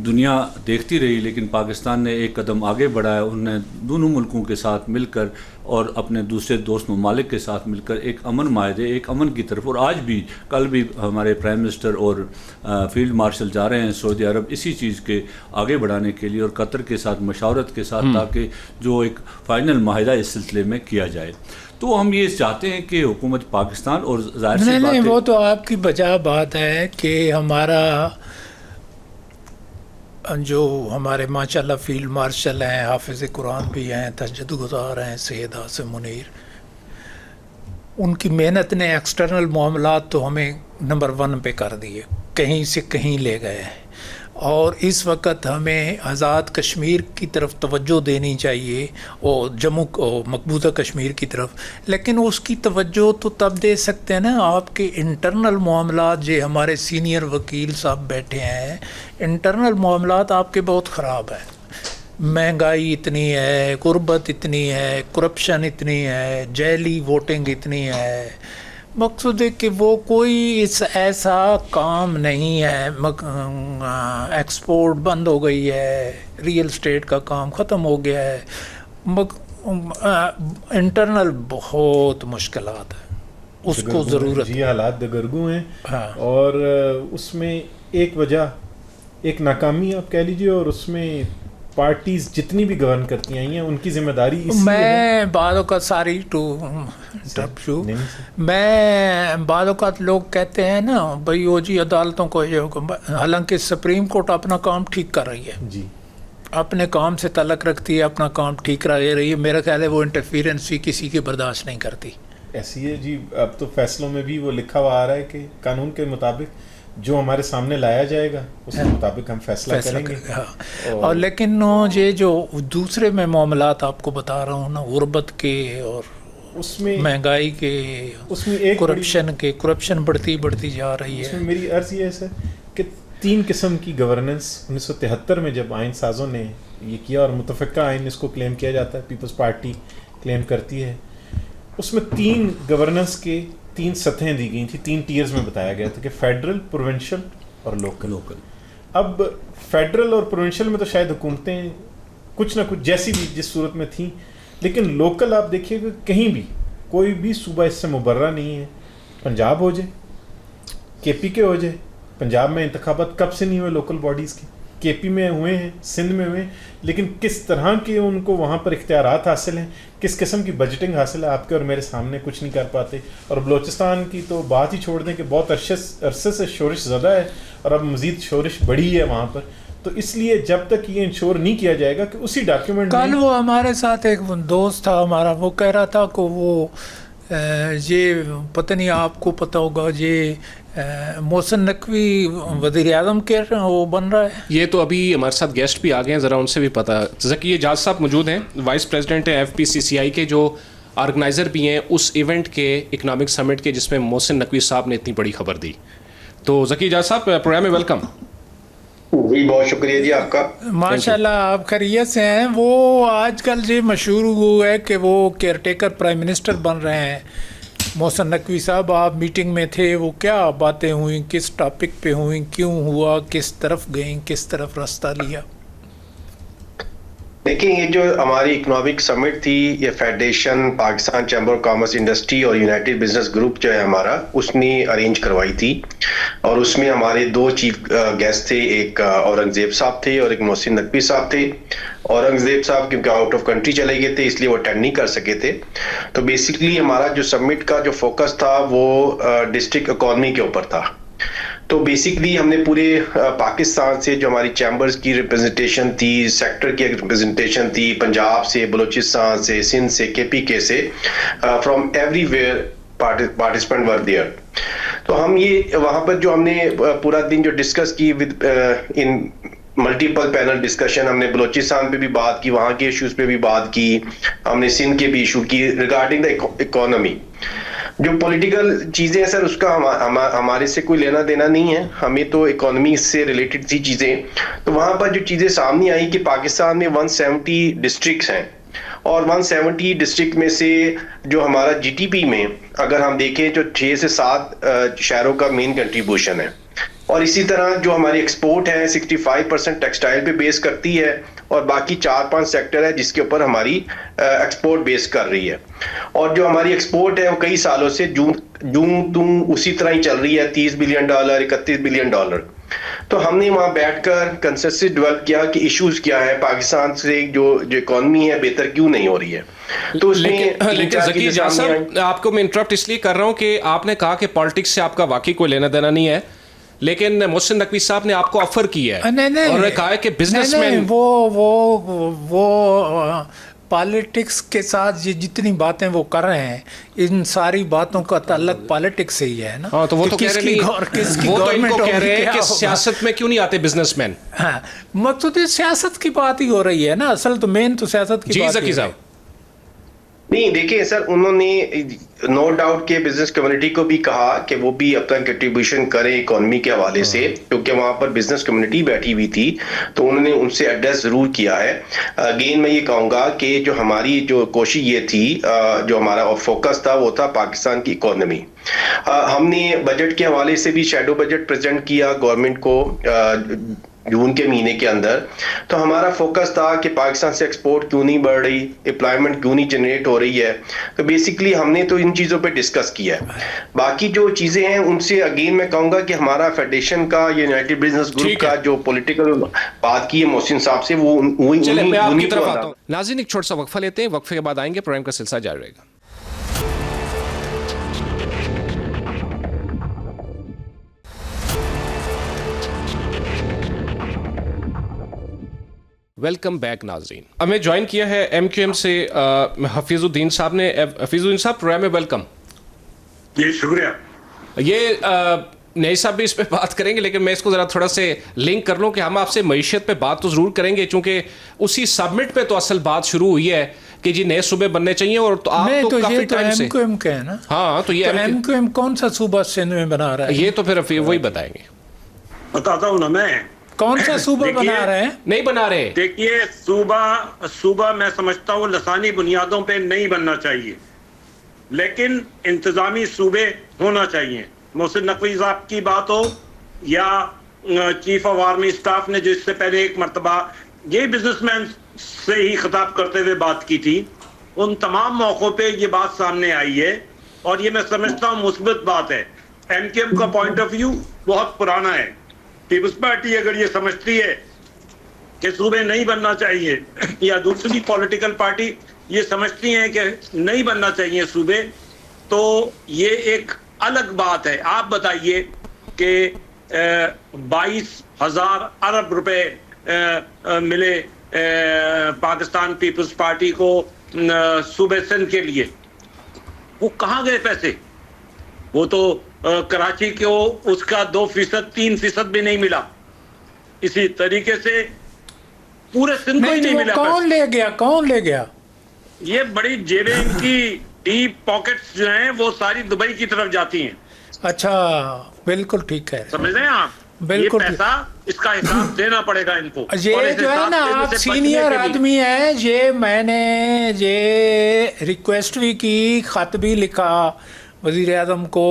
دنیا دیکھتی رہی، لیکن پاکستان نے ایک قدم آگے بڑھایا. انہوں نے دونوں ملکوں کے ساتھ مل کر اور اپنے دوسرے دوست ممالک کے ساتھ مل کر ایک امن معاہدے، ایک امن کی طرف، اور آج بھی کل بھی ہمارے پرائم منسٹر اور فیلڈ مارشل جا رہے ہیں سعودی عرب اسی چیز کے آگے بڑھانے کے لیے، اور قطر کے ساتھ مشاورت کے ساتھ، تاکہ جو ایک فائنل معاہدہ اس سلسلے میں کیا جائے. تو ہم یہ چاہتے ہیں کہ حکومت پاکستان، اور ظاہر سی بات ہے وہ تو آپ کی بجا بات ہے کہ ہمارا جو ہمارے ماشاءاللہ فیلڈ مارشل ہیں، حافظ قرآن بھی ہیں، تہجد گزار ہیں، سید عاصم منیر، ان کی محنت نے ایکسٹرنل معاملات تو ہمیں نمبر 1 پہ کر دیے، کہیں سے کہیں لے گئے ہیں. اور اس وقت ہمیں آزاد کشمیر کی طرف توجہ دینی چاہیے، اور جموں مقبوضہ کشمیر کی طرف. لیکن اس کی توجہ تو تب دے سکتے ہیں نا آپ کے انٹرنل معاملات. جو ہمارے سینئر وکیل صاحب بیٹھے ہیں، انٹرنل معاملات آپ کے بہت خراب ہیں. مہنگائی اتنی ہے، غربت اتنی ہے، کرپشن اتنی ہے، جعلی ووٹنگ اتنی ہے. مقصود ہے کہ وہ کوئی ایسا کام نہیں ہے. ایکسپورٹ بند ہو گئی ہے، ریئل اسٹیٹ کا کام ختم ہو گیا ہے. انٹرنل بہت مشکلات ہیں، اس کو ضرورت. جی حالات دگرگوں ہیں. اور اس میں ایک وجہ، ایک ناکامی آپ کہہ لیجیے، اور اس میں پارٹیز جتنی بھی گورن کرتی آئی ہیں ان کی ذمہ داری میں بعض اوقات میں بعض اوقات لوگ کہتے ہیں نا بھائی وہ جی عدالتوں کو یہ حکم، حالانکہ سپریم کورٹ اپنا کام ٹھیک کر رہی ہے، جی اپنے کام سے تعلق رکھتی ہے، اپنا کام ٹھیک کر رہی ہے. میرا خیال ہے وہ انٹرفیرنس بھی کسی کی برداشت نہیں کرتی. ایسی ہے جی. اب تو فیصلوں میں بھی وہ لکھا ہوا آ رہا ہے کہ قانون کے مطابق جو ہمارے سامنے لایا جائے گا اس کے مطابق ہم فیصلہ کریں گے. اور لیکن یہ جو دوسرے میں معاملات آپ کو بتا رہا ہوں نا، غربت کے اور اس میں مہنگائی کے، اس میں ایک کرپشن بڑھتی جا رہی ہے. اس میں میری عرض یہ ہے سر کہ 3 قسم کی گورننس 1973 میں جب آئین سازوں نے یہ کیا، اور متفقہ آئین اس کو کلیم کیا جاتا ہے، پیپلز پارٹی کلیم کرتی ہے، اس میں 3 گورننس کے 3 سطحیں دی گئی تھیں، 3 ٹیئرز میں بتایا گیا تھا کہ فیڈرل، پروونشل اور لوکل. اب فیڈرل اور پروونشل میں تو شاید حکومتیں کچھ نہ کچھ جیسی بھی جس صورت میں تھیں، لیکن لوکل آپ دیکھیے کہ کہیں بھی کوئی بھی صوبہ اس سے مبرہ نہیں ہے. پنجاب ہو جائے، کے پی کے ہو جائے، پنجاب میں انتخابات کب سے نہیں ہوئے لوکل باڈیز کے، کے پی میں ہوئے ہیں، سندھ میں ہوئے ہیں، لیکن کس طرح کے ان کو وہاں پر اختیارات حاصل ہیں، کس قسم کی بجٹنگ حاصل ہے، آپ کے اور میرے سامنے کچھ نہیں کر پاتے. اور بلوچستان کی تو بات ہی چھوڑ دیں کہ بہت عرصے سے شورش زدہ ہے اور اب مزید شورش بڑھی ہے وہاں پر. تو اس لیے جب تک یہ انشور نہیں کیا جائے گا کہ اسی ڈاکیومنٹ کل وہ ہمارے ساتھ ایک دوست تھا ہمارا، وہ کہہ رہا تھا کہ وہ یہ پتہ نہیں آپ کو پتہ ہوگا، یہ محسن نقوی وزیر اعظم کے وہ بن رہا ہے. یہ تو ابھی ہمارے ساتھ گیسٹ بھی آ گئے ہیں، ذرا ان سے بھی پتہ. ذکی اعجاز صاحب موجود ہیں، وائس پریزیڈنٹ ہیں FPCCI کے، جو آرگنائزر بھی ہیں اس ایونٹ کے اکنامک سمٹ کے جس میں محسن نقوی صاحب نے اتنی بڑی خبر دی. تو ذکی اعجاز صاحب پروگرام میں ویلکم. جی بہت شکریہ جی آپ کا. ماشاء اللہ آپ خیریت سے ہیں. وہ آج کل یہ مشہور ہوا ہے کہ وہ کیئر ٹیکر پرائم منسٹر بن رہے ہیں محسن نقوی صاحب. آپ میٹنگ میں تھے، وہ کیا باتیں ہوئیں، کس ٹاپک پہ ہوئیں، کیوں ہوا، کس طرف گئیں، کس طرف راستہ لیا؟ دیکھیں یہ جو ہماری اکنامک سمٹ تھی، یہ federation Pakistan chamber of commerce industry اور یونائٹڈ بزنس گروپ جو ہے ہمارا، اس نے ارینج کروائی تھی. اور اس میں ہمارے 2 چیف گیسٹ تھے، ایک اورنگزیب صاحب تھے اور ایک محسن نقوی صاحب تھے. اورنگزیب صاحب کیونکہ آؤٹ آف کنٹری چلے گئے تھے اس لیے وہ اٹینڈ نہیں کر سکے تھے. تو بیسکلی ہمارا جو سمٹ کا جو فوکس تھا وہ ڈسٹرکٹ اکانومی کے اوپر تھا. تو بیسکلی ہم نے پورے پاکستان سے جو ہماری چیمبرز کی ریپرزنٹیشن تھی، سیکٹر کی ریپرزنٹیشن تھی، پنجاب سے، بلوچستان سے، سندھ سے، کے پی کے سے، from every where participant were there. تو ہم یہ وہاں پر جو ہم نے پورا دن جو ڈسکس کی with in multiple panel discussion, ہم نے بلوچستان پہ بھی بات کی، وہاں کے ایشوز پہ بھی بات کی، ہم نے سندھ کے بھی ایشو کی ریگارڈنگ دا اکانومی. جو پولیٹیکل چیزیں ہیں سر اس کا ہمارے سے کوئی لینا دینا نہیں ہے، ہمیں تو اکانومی سے ریلیٹڈ تھی چیزیں. تو وہاں پر جو چیزیں سامنے آئی کہ پاکستان میں 170 ڈسٹرکٹس ہیں، اور 170 ڈسٹرکٹ میں سے جو ہمارا جی ٹی پی میں اگر ہم دیکھیں جو 6 سے 7 شہروں کا مین کنٹریبیوشن ہے. اور اسی طرح جو ہماری ایکسپورٹ ہے 65% ٹیکسٹائل پہ بیس کرتی ہے، اور باقی 4-5 سیکٹر ہے جس کے اوپر ہماری ایکسپورٹ بیس کر رہی ہے. اور جو ہماری ایکسپورٹ ہے وہ کئی سالوں سے جون اسی طرح ہی چل رہی ہے، $30 بلین، $31 بلین. تو ہم نے وہاں بیٹھ کر کنسنسس ڈیولپ کیا کہ ایشوز کیا ہے، پاکستان سے جو اکانومی ہے بہتر کیوں نہیں ہو رہی ہے. تو اس میں لیکن ذکی اعجاز صاحب آپ کو میں انٹرپٹ اس لیے کر رہا ہوں کہ آپ نے کہا کہ پالیٹکس سے آپ کا واقعی کوئی لینا دینا نہیں ہے، لیکن محسن نقوی صاحب نے آپ کو آفر کی ہے اور کہا ہے کہ بزنس مین وہ پالیٹکس کے ساتھ یہ جتنی باتیں وہ کر رہے ہیں، ان ساری باتوں کا تعلق پالیٹکس سے ہی ہے نا. ہاں تو وہ تو کہہ رہے ہیں، وہ تو ان کو کہہ رہے ہیں کہ سیاست میں کیوں نہیں آتے بزنس مین. ہاں مقصود سیاست کی بات ہی ہو رہی ہے نا، اصل تو مین تو سیاست کی. جی ذکی صاحب. نہیں دیکھیں سر، انہوں نے نو ڈاؤٹ کہ بزنس کمیونٹی کو بھی کہا کہ وہ بھی اپنا کنٹریبیوشن کرے اکانومی کے حوالے سے، کیونکہ وہاں پر بزنس کمیونٹی بیٹھی ہوئی تھی تو انہوں نے ان سے ایڈریس ضرور کیا ہے. اگین میں یہ کہوں گا کہ جو ہماری جو کوشش یہ تھی، جو ہمارا فوکس تھا وہ تھا پاکستان کی اکانومی. ہم نے بجٹ کے حوالے سے بھی شیڈو بجٹ پریزنٹ کیا گورنمنٹ کو جون کے مہینے کے اندر. تو ہمارا فوکس تھا کہ پاکستان سے ایکسپورٹ کیوں نہیں بڑھ رہی، امپلائمنٹ کیوں نہیں جنریٹ ہو رہی ہے. تو بیسکلی ہم نے تو ان چیزوں پہ ڈسکس کیا ہے. باقی جو چیزیں ہیں ان سے اگین میں کہوں گا کہ ہمارا فیڈریشن کا، یونائٹڈ بزنس گروپ کا جو پولیٹیکل بات کی ہے محسن صاحب سے، وہ چلیں میں آپ کی طرف آتا ہوں. ناظرین ایک چھوٹا سا وقفہ لیتے ہیں، وقفے کے بعد آئیں گے، پروگرام کا سلسلہ جاری رہے گا. ویلکم بیک ناظرین. ہمیں جوائن کیا ہے ایم کیو ایم سے حفیظ الدین صاحب نے. حفیظ الدین صاحب پروگرام میں ویلکم. جی شکریہ. یہ نئی صاحب بھی اس پہ بات کریں گے، لیکن میں اس کو ذرا تھوڑا سے لنک کر لوں کہ ہم آپ سے معیشت پہ بات تو ضرور کریں گے، چونکہ اسی سبمٹ پہ تو اصل بات شروع ہوئی ہے کہ جی نئے صوبے بننے چاہیے، اور تو آپ تو کافی ٹائم سے ایم کا ہے نا. ہاں تو یہ ایم کیو ایم کون سا صوبہ سندھ میں بنا رہا ہے؟ یہ تو پھر وہی بتائیں گے. بتاتا ہوں نا میں کون سا صوبہ بنا رہے ہیں؟ نہیں بنا رہے. دیکھیے صوبہ میں سمجھتا ہوں لسانی بنیادوں پہ نہیں بننا چاہیے، لیکن انتظامی صوبے ہونا چاہیے. محسن نقوی صاحب کی بات ہو یا چیف آف آرمی اسٹاف نے جو اس سے پہلے ایک مرتبہ یہ بزنس مین سے ہی خطاب کرتے ہوئے بات کی تھی، ان تمام موقعوں پہ یہ بات سامنے آئی ہے، اور یہ میں سمجھتا ہوں مثبت بات ہے. ایم کیو ایم کا پوائنٹ آف ویو بہت پرانا ہے. پیپلز پارٹی اگر یہ سمجھتی ہے کہ صوبے نہیں بننا چاہیے، یا دوسری پولیٹیکل پارٹی یہ سمجھتی ہیں کہ نہیں بننا چاہیے صوبے، تو یہ ایک الگ بات ہے. آپ بتائیے کہ 22,000 ارب روپے ملے پاکستان پیپلز پارٹی کو صوبے سندھ کے لیے، وہ کہاں گئے پیسے؟ وہ تو کراچی کو اس کا 2%, 3% بھی نہیں ملا. اسی طریقے سے پورے سندھ کو ہی نہیں ملا. کون لے گیا؟ یہ بڑی جیبیں ان کی ڈیپ پاکٹس جو ہیں وہ ساری دبئی کی طرف جاتی ہیں. اچھا بالکل ٹھیک ہے. سمجھ رہے ہیں آپ؟ بالکل یہ پیسہ اس کا حساب دینا پڑے گا ان کو. یہ جو ہے نا آپ سینئر آدمی ہیں، یہ میں نے یہ ریکویسٹ بھی کی، خط بھی لکھا وزیر اعظم کو.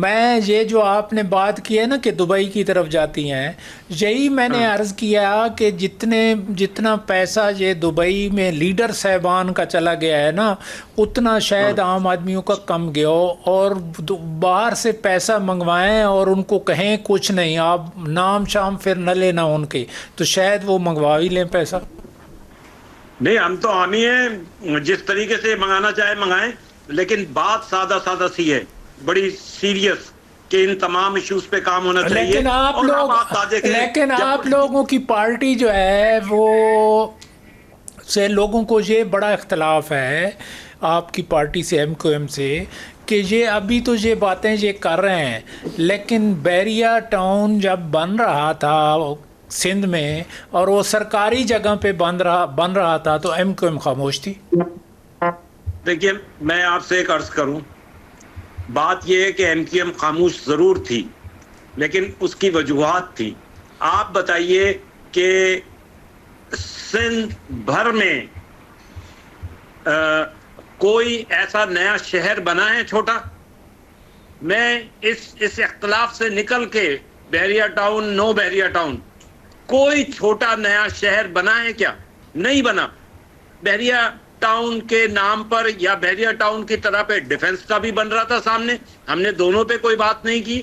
میں یہ جو آپ نے بات کی ہے نا کہ دبئی کی طرف جاتی ہیں، یہی میں نے عرض کیا کہ جتنا پیسہ یہ دبئی میں لیڈر صاحبان کا چلا گیا ہے نا، اتنا شاید عام آدمیوں کا کم گیا. اور باہر سے پیسہ منگوائیں اور ان کو کہیں کچھ نہیں، آپ نام شام پھر نہ لینا ان کے، تو شاید وہ منگوا ہی لیں پیسہ. نہیں، ہم تو عامی ہیں، جس طریقے سے منگانا چاہے منگائیں، لیکن بات سادہ سی ہے، بڑی سیریس، کہ ان تمام ایشوز پہ کام ہونا چاہیے. لیکن آپ لوگوں کی پارٹی جو ہے وہ سے لوگوں کو یہ بڑا اختلاف ہے آپ کی پارٹی سے، ایم کیو ایم سے، کہ یہ ابھی تو یہ باتیں یہ کر رہے ہیں، لیکن بیریا ٹاؤن جب بن رہا تھا سندھ میں اور وہ سرکاری جگہ پہ بن رہا تھا تو ایم کیو ایم خاموش تھی. دیکھیے میں آپ سے ایک عرض کروں، بات یہ ہے کہ ایم کیو ایم خاموش ضرور تھی، لیکن اس کی وجوہات تھی. آپ بتائیے کہ سندھ بھر میں کوئی ایسا نیا شہر بنا ہے چھوٹا؟ میں اس اختلاف سے نکل کے بحریہ ٹاؤن، نو بحریہ ٹاؤن، کوئی چھوٹا نیا شہر بنا ہے کیا؟ نہیں بنا. بحریہ ٹاؤن کے نام پر یا بحریہ ٹاؤن کی طرح پہ ڈیفنس کا بھی بن رہا تھا سامنے، ہم نے دونوں پہ کوئی بات نہیں کی.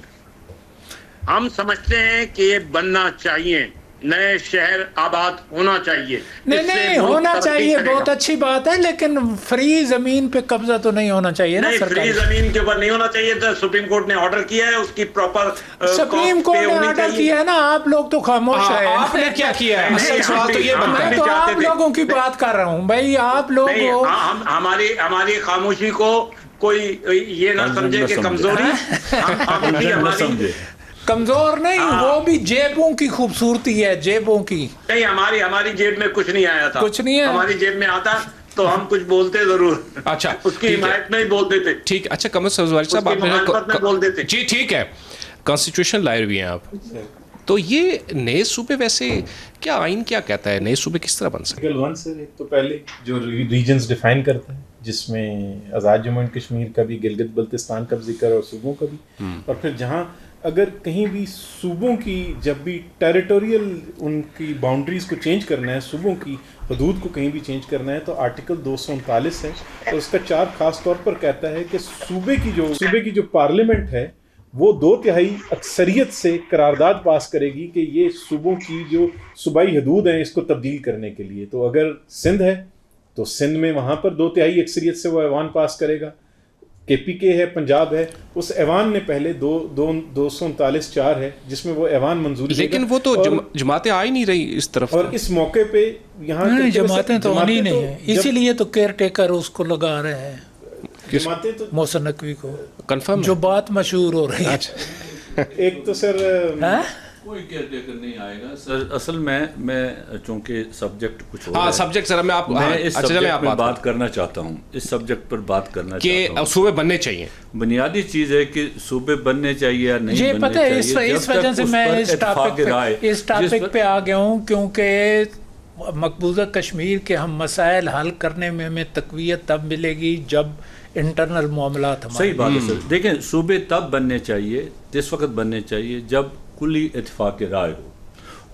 ہم سمجھتے ہیں کہ یہ بننا چاہیے، نئے شہر آباد ہونا چاہیے. نہیں ہونا چاہیے، بہت اچھی بات ہے، لیکن فری زمین پہ قبضہ تو نہیں ہونا چاہیے نا. فری زمین کے اوپر نہیں ہونا چاہیے. تو سپریم کورٹ نے آرڈر کیا ہے، اس کی پراپر سپریم کورٹ نے آرڈر کیا ہے نا، آپ لوگ تو خاموش ہیں. آپ نے کیا کیا ہے؟ میں تو آپ لوگوں کی بات کر رہا ہوں بھائی. آپ لوگ ہماری خاموشی کو کوئی یہ نہ سمجھے کہ کمزوری. ہماری کمزور نہیں، وہ بھی جیبوں کی خوبصورتی ہے، جیبوں کی. نہیں، ہماری جیب میں کچھ نہیں آیا تھا. کچھ نہیں ہے ہماری جیب میں آتا تو ہم کچھ بولتے ضرور. اچھا اس کی حمایت میں ہی بول دیتے. ٹھیک. اچھا قمر سبزواری صاحب، آپ بول دیتے. جی ٹھیک ہے، کانسٹیٹیوشن لائر بھی ہیں آپ، تو یہ نئے صوبے ویسے کیا آئین کیا کہتا ہے، نئے صوبے کس طرح بن سکتے ہیں؟ ایک تو پہلے جو ریجنز ڈیفائن کرتا ہے، جس میں آزاد جموں اینڈ کشمیر کا بھی، گلگت بلتستان کا بھی ذکر اور صوبوں کا بھی. اور پھر جہاں اگر کہیں بھی صوبوں کی جب بھی ٹیریٹوریل ان کی باؤنڈریز کو چینج کرنا ہے، صوبوں کی حدود کو کہیں بھی چینج کرنا ہے، تو آرٹیکل 239 ہے اور اس کا 4 خاص طور پر کہتا ہے کہ صوبے کی جو پارلیمنٹ ہے وہ 2/3 اکثریت سے قرارداد پاس کرے گی کہ یہ صوبوں کی جو صوبائی حدود ہیں اس کو تبدیل کرنے کے لیے. تو اگر سندھ ہے تو سندھ میں وہاں پر 2/3 اکثریت سے وہ ایوان پاس کرے گا. کے پی کے ہے، پنجاب ہے، اس ایوان نے پہلے 239(4) ہے جس میں وہ ایوان منظوری، لیکن وہ تو جماعتیں آ ہی نہیں رہی اس طرف. اور اس موقع پہ یہاں جماعتیں تو آنی نہیں ہیں، اسی لیے تو کیئر ٹیکر اس کو لگا رہے ہیں، جماعتیں تو محسن نقوی کو، کنفرم جو بات مشہور ہو رہی ہے. ایک تو سر کوئی کیئر ٹیکر نہیں آئے گا سر. اصل میں چونکہ سبجیکٹ کچھ ہاں سبجیکٹ سر میں آپ اس سبجیکٹ پر بات کرنا چاہتا ہوں, اس سبجیکٹ پر بات کرنا چاہتا ہوں کہ صوبے بننے چاہیے. بنیادی چیز ہے کہ صوبے بننے چاہیے یا نہیں بننے چاہیے. اس وجہ سے میں اس ٹاپک پہ آ گیا ہوں کیونکہ مقبوضہ کشمیر کے ہم مسائل حل کرنے میں ہمیں تقویت تب ملے گی جب انٹرنل معاملات ہمارے. صحیح بات ہے سر. دیکھیں صوبے تب بننے چاہیے, جس وقت بننے چاہیے جب کلی اتفاق رائے ہو.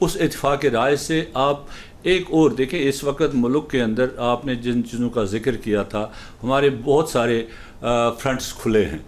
اس اتفاق رائے سے آپ ایک اور دیکھیں, اس وقت ملک کے اندر آپ نے جن چیزوں کا ذکر کیا تھا, ہمارے بہت سارے فرنٹس کھلے ہیں.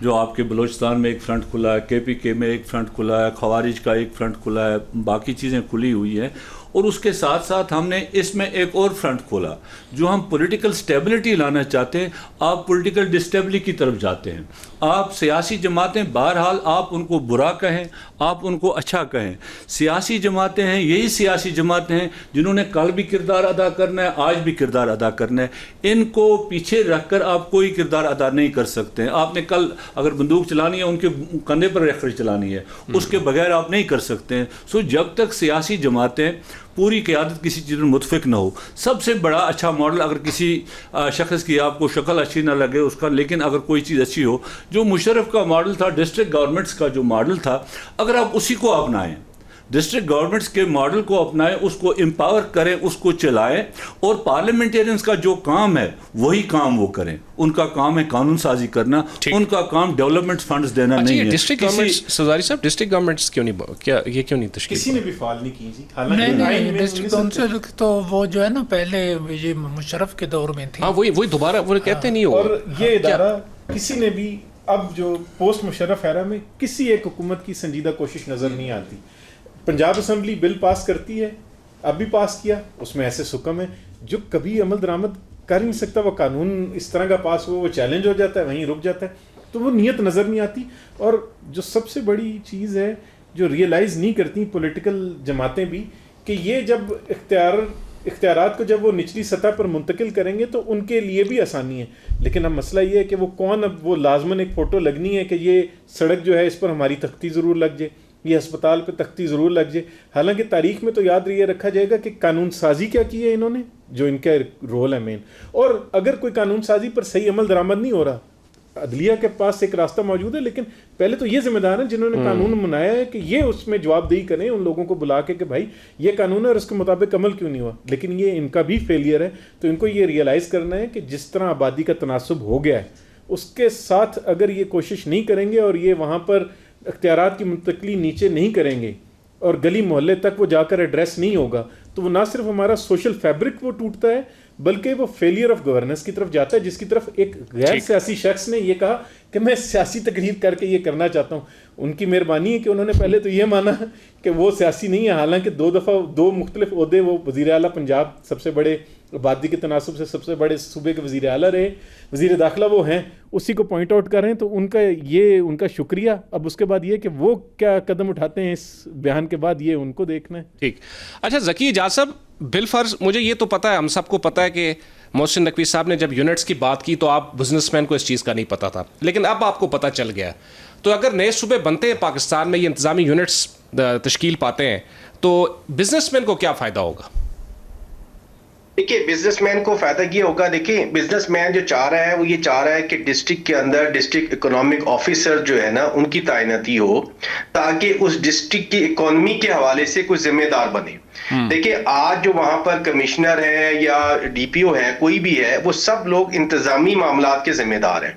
جو آپ کے بلوچستان میں ایک فرنٹ کھلا ہے, کے پی کے میں ایک فرنٹ کھلا ہے, خوارج کا ایک فرنٹ کھلا ہے, باقی چیزیں کھلی ہوئی ہیں. اور اس کے ساتھ ساتھ ہم نے اس میں ایک اور فرنٹ کھولا جو ہم پولیٹیکل سٹیبلٹی لانا چاہتے ہیں. آپ پولیٹیکل ڈسٹیبلٹی کی طرف جاتے ہیں. آپ سیاسی جماعتیں بہرحال آپ ان کو برا کہیں, آپ ان کو اچھا کہیں, سیاسی جماعتیں ہیں, یہی سیاسی جماعتیں ہیں جنہوں نے کل بھی کردار ادا کرنا ہے, آج بھی کردار ادا کرنا ہے. ان کو پیچھے رکھ کر آپ کوئی کردار ادا نہیں کر سکتے ہیں. آپ نے کل اگر بندوق چلانی ہے ان کے کندھے پر رکھ کر چلانی ہے, اس کے بغیر آپ نہیں کر سکتے ہیں. سو جب تک سیاسی جماعتیں پوری قیادت کسی چیز میں متفق نہ ہو, سب سے بڑا اچھا ماڈل اگر کسی شخص کی آپ کو شکل اچھی نہ لگے اس کا, لیکن اگر کوئی چیز اچھی ہو, جو مشرف کا ماڈل تھا, ڈسٹرکٹ گورنمنٹس کا جو ماڈل تھا, اگر آپ اسی کو اپنائیں, ڈسٹرکٹ گورنمنٹس کے ماڈل کو اپنائیں, اس کو امپاور کریں, اس کو چلائیں, اور پارلیمنٹیرینز کا جو کام ہے وہی کام وہ کریں. ان کا کام ہے قانون سازی کرنا, ان کا کام ڈیولپمنٹ فنڈز دینا نہیں ہے. ڈسٹرکٹ گورنمنٹس سرداری صاحب, ڈسٹرکٹ گورنمنٹس کیوں نہیں, کیا یہ کیوں نہیں تشکیل کسی نے بھی فعال نہیں کی جی؟ نہیں, ڈسٹرکٹ کونسل تو وہ جو ہے نا پہلے یہ مشرف کے دور میں تھی. ہاں وہی دوبارہ وہ کہتے نہیں ہو. اور یہ ادارہ کسی نے بھی اب جو پوسٹ مشرف ایرا میں کسی ایک حکومت کی سنجیدہ کوشش نظر نہیں آتی. پنجاب اسمبلی بل پاس کرتی ہے, اب بھی پاس کیا, اس میں ایسے حکم ہے جو کبھی عمل درآمد کر نہیں سکتا. وہ قانون اس طرح کا پاس ہوا, وہ چیلنج ہو جاتا ہے, وہیں رک جاتا ہے. تو وہ نیت نظر نہیں آتی. اور جو سب سے بڑی چیز ہے جو ریئلائز نہیں کرتی پولیٹیکل جماعتیں بھی, کہ یہ جب اختیارات کو جب وہ نچلی سطح پر منتقل کریں گے تو ان کے لیے بھی آسانی ہے. لیکن اب مسئلہ یہ ہے کہ وہ کون, اب وہ لازماً ایک فوٹو لگنی ہے کہ یہ سڑک جو ہے اس پر ہماری تختی ضرور لگ جائے, یہ ہسپتال پہ تختی ضرور لگ جائے. حالانکہ تاریخ میں تو یاد یہ رکھا جائے گا کہ قانون سازی کیا کی ہے انہوں نے, جو ان کا رول ہے مین. اور اگر کوئی قانون سازی پر صحیح عمل درآمد نہیں ہو رہا, عدلیہ کے پاس ایک راستہ موجود ہے, لیکن پہلے تو یہ ذمہ دار ہیں جنہوں نے قانون بنایا ہے کہ یہ اس میں جواب دہی کریں ان لوگوں کو بلا کے کہ بھائی یہ قانون ہے اور اس کے مطابق عمل کیوں نہیں ہوا. لیکن یہ ان کا بھی فیلئر ہے. تو ان کو یہ ریئلائز کرنا ہے کہ جس طرح آبادی کا تناسب ہو گیا ہے, اس کے ساتھ اگر یہ کوشش نہیں کریں گے اور یہ وہاں پر اختیارات کی منتقلی نیچے نہیں کریں گے اور گلی محلے تک وہ جا کر ایڈریس نہیں ہوگا, تو وہ نہ صرف ہمارا سوشل فیبرک وہ ٹوٹتا ہے بلکہ وہ فیلئر آف گورننس کی طرف جاتا ہے, جس کی طرف ایک غیر سیاسی شخص نے یہ کہا کہ میں سیاسی تقریر کر کے یہ کرنا چاہتا ہوں. ان کی مہربانی ہے کہ انہوں نے پہلے تو یہ مانا کہ وہ سیاسی نہیں ہے, حالانکہ 2 دفعہ 2 مختلف عہدے وہ وزیر اعلیٰ پنجاب, سب سے بڑے آبادی کے تناسب سے سب سے بڑے صوبے کے وزیر اعلیٰ رہے, وزیر داخلہ وہ ہیں, اسی کو پوائنٹ آؤٹ کر رہے ہیں. تو ان کا شکریہ. اب اس کے بعد یہ کہ وہ کیا قدم اٹھاتے ہیں اس بیان کے بعد, یہ ان کو دیکھنا ہے. ٹھیک. اچھا ذکی اجاز صاحب, بالفرض مجھے یہ تو پتہ ہے, ہم سب کو پتہ ہے کہ محسن نقوی صاحب نے جب یونٹس کی بات کی تو آپ بزنس مین کو اس چیز کا نہیں پتہ تھا, لیکن اب آپ کو پتہ چل گیا. تو اگر نئے صوبے بنتے ہیں پاکستان میں, یہ انتظامی یونٹس تشکیل پاتے ہیں, تو بزنس مین کو کیا فائدہ ہوگا؟ دیکھیے بزنس مین کو فائدہ یہ ہوگا, دیکھیں بزنس مین جو چاہ رہا ہے وہ یہ چاہ رہا ہے کہ ڈسٹرکٹ کے اندر ڈسٹرکٹ اکنامک آفیسر جو ہے نا ان کی تعیناتی ہو, تاکہ اس ڈسٹرکٹ کی اکانومی کے حوالے سے کوئی ذمہ دار بنے. دیکھیں آج جو وہاں پر کمشنر ہے یا ڈی پی او ہے, کوئی بھی ہے, وہ سب لوگ انتظامی معاملات کے ذمہ دار ہیں.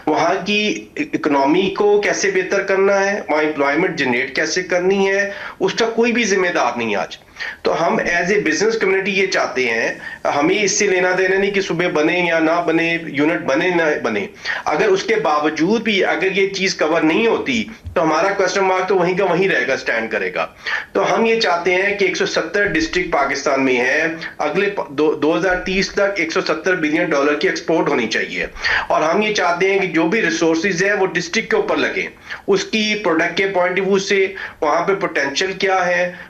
وہاں کی اکنامی کو کیسے بہتر کرنا ہے, وہاں امپلائمنٹ جنریٹ کیسے کرنی ہے, اس کا کوئی بھی ذمہ دار نہیں آج. تو ہم ایز اے بزنس کمیونٹی یہ چاہتے ہیں, ہمیں اس سے لینا دینا نہیں کہ صوبے بنے یا نہ بنے, یونٹ بنے نہ بنے. اگر اس کے باوجود بھی اگر یہ چیز کور نہیں ہوتی تو ہمارا کوسچن مارک تو وہیں کا وہیں رہے گا, سٹینڈ کرے گا. تو ہم یہ چاہتے ہیں کہ 170 ڈسٹرکٹ پاکستان میں ہے, اگلے 2030 تک $170 بلین کی ایکسپورٹ ہونی چاہیے. اور ہم یہ چاہتے ہیں کہ جو بھی ریسورسز ہے وہ ڈسٹرکٹ کے اوپر لگیں, اس کی پروڈکٹ کے پوائنٹ آف ویو سے وہاں پہ پوٹینشیل کیا ہے,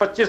25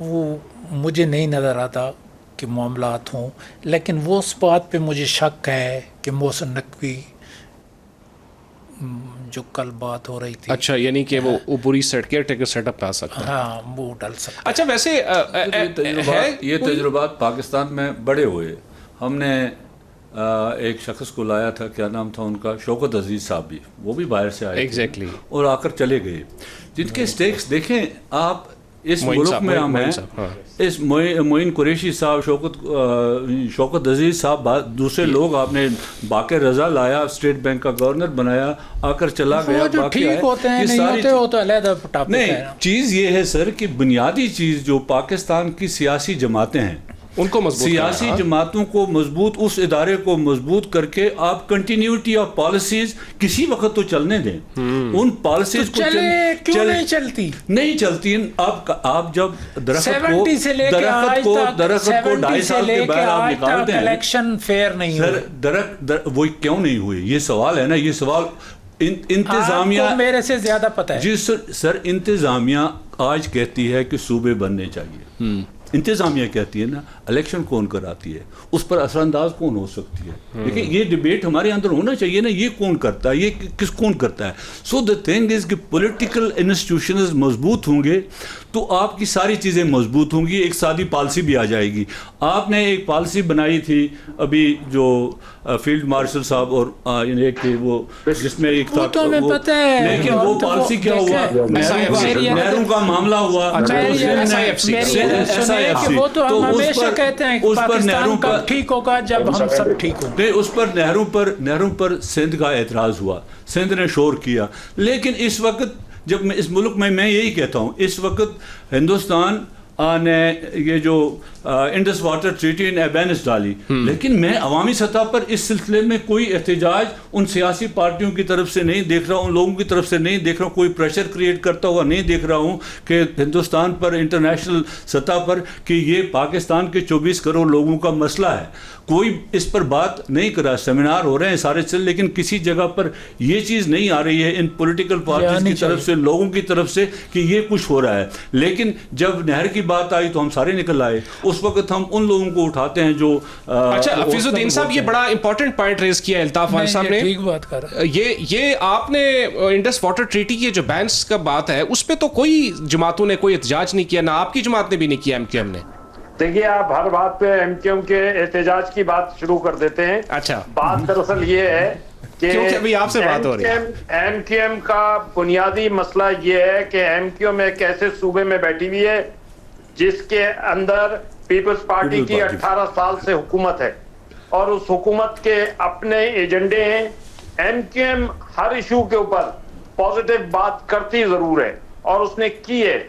وہ مجھے نہیں نظر آتا کہ معاملات ہوں، لیکن وہ اس بات پہ مجھے شک ہے کہ محسن نقوی جو کل بات ہو رہی تھی، اچھا یعنی کہ وہ پوری کیئر ٹیکر سیٹ اپ پہ آ سکتا ہے. ہاں وہ ڈل سکتا. اچھا ویسے یہ تجربات پاکستان میں بڑے ہوئے. ہم نے ایک شخص کو لایا تھا، کیا نام تھا ان کا، شوکت عزیز صاحب بھی، وہ بھی باہر سے آئے ایگزیکٹلی اور آ کر چلے گئے، جن کے سٹیکس دیکھیں آپ. اس ملک میں ہم ہیں، اس معین قریشی صاحب، شوکت عزیز صاحب، دوسرے لوگ، آپ نے باقر رضا لایا، اسٹیٹ بینک کا گورنر بنایا، آ کر چلا گیا. جو ٹھیک ہوتے ہیں نہیں ہوتے وہ تو علیحدہ ٹاپک ہے. نہیں، چیز یہ ہے سر کہ بنیادی چیز جو پاکستان کی سیاسی جماعتیں ہیں، ان کو مضبوط سیاسی جماعتوں کو مضبوط، اس ادارے کو مضبوط کر کے آپ کنٹینیوٹی آف پالیسیز کسی وقت تو چلنے دیں. ان پالیسیز کو کیوں نہیں چلتی؟ نہیں چلتی. آپ جب درخت کو 2.5 سال کے بعد آپ نکالتے ہیں، الیکشن فیئر نہیں ہوئے. درخت وہ کیوں نہیں ہوئے؟ یہ سوال ہے نا. یہ سوال انتظامیہ میرے سے زیادہ پتہ ہے. جی سر، انتظامیہ آج کہتی ہے کہ صوبے بننے چاہیے. انتظامیہ کہتی ہے نا. الیکشن کون کراتی ہے؟ اس پر اثر انداز کون ہو سکتی ہے؟ دیکھیں یہ ڈیبیٹ ہمارے اندر ہونا چاہیے نا. یہ کون کرتا ہے؟ یہ کون کرتا ہے؟ سو دا تھنگ از کہ پولیٹیکل انسٹیٹیوشنز مضبوط ہوں گے تو آپ کی ساری چیزیں مضبوط ہوں گی. ایک سادی پالیسی بھی آ جائے گی. آپ نے ایک پالیسی بنائی تھی ابھی جو فیلڈ مارشل صاحب اور وہ جس میں ایک تھا، لیکن وہ پالیسی کیا ہوا؟ نہروں کا معاملہ ہوا. تو ہمیشہ کہتے ہیں پاکستان کب ٹھیک ہوگا؟ جب ہم سب ٹھیک ہوں گے. اس پر نہروں پر سندھ کا اعتراض ہوا، سندھ نے شور کیا. لیکن اس وقت جب میں اس ملک میں یہی کہتا ہوں، اس وقت ہندوستان نے یہ جو انڈس واٹر ٹریٹی نے ابینس ڈالی، لیکن میں عوامی سطح پر اس سلسلے میں کوئی احتجاج ان سیاسی پارٹیوں کی طرف سے نہیں دیکھ رہا ہوں، ان لوگوں کی طرف سے نہیں دیکھ رہا ہوں، کوئی پریشر کریٹ کرتا ہوا نہیں دیکھ رہا ہوں کہ ہندوستان پر انٹرنیشنل سطح پر کہ یہ پاکستان کے 24 کروڑ لوگوں کا مسئلہ ہے. کوئی اس پر بات نہیں کر رہا. سیمینار ہو رہے ہیں سارے چل، لیکن کسی جگہ پر یہ چیز نہیں آ رہی ہے ان پولیٹیکل پارٹیز کی طرف سے، لوگوں کی طرف سے کہ یہ کچھ ہو رہا ہے. لیکن جب نہر کی بات آئی تو ہم سارے نکل آئے. اس وقت ہم ان لوگوں کو اٹھاتے ہیں جو اچھا حفیظ الدین صاحب یہ بڑا امپورٹنٹ پوائنٹ ریز کیا ہے الطاف عالم صاحب نے. ٹھیک بات کر رہا ہے. یہ آپ نے انڈس واٹر ٹریٹی کی جو بینس کا بات ہے اس پہ تو کوئی جماعتوں نے کوئی احتجاج نہیں کیا، نہ آپ کی جماعت نے بھی نہیں کیا، MQM نے. دیکھیے آپ ہر بات پہ MQM کے احتجاج کی بات شروع کر دیتے ہیں. اچھا بات دراصل یہ ہے کہ ابھی آپ سے بات ہو رہی ہے. MQM کا بنیادی مسئلہ یہ ہے کہ MQM ایک ایسے صوبے میں بیٹھی ہوئی ہے جس کے اندر پیپلز پارٹی کی 18 سال سے حکومت ہے اور اس حکومت کے اپنے ایجنڈے ہیں. MQM ہر ایشو کے اوپر پازیٹیو بات کرتی ضرور ہے اور اس نے کی ہے.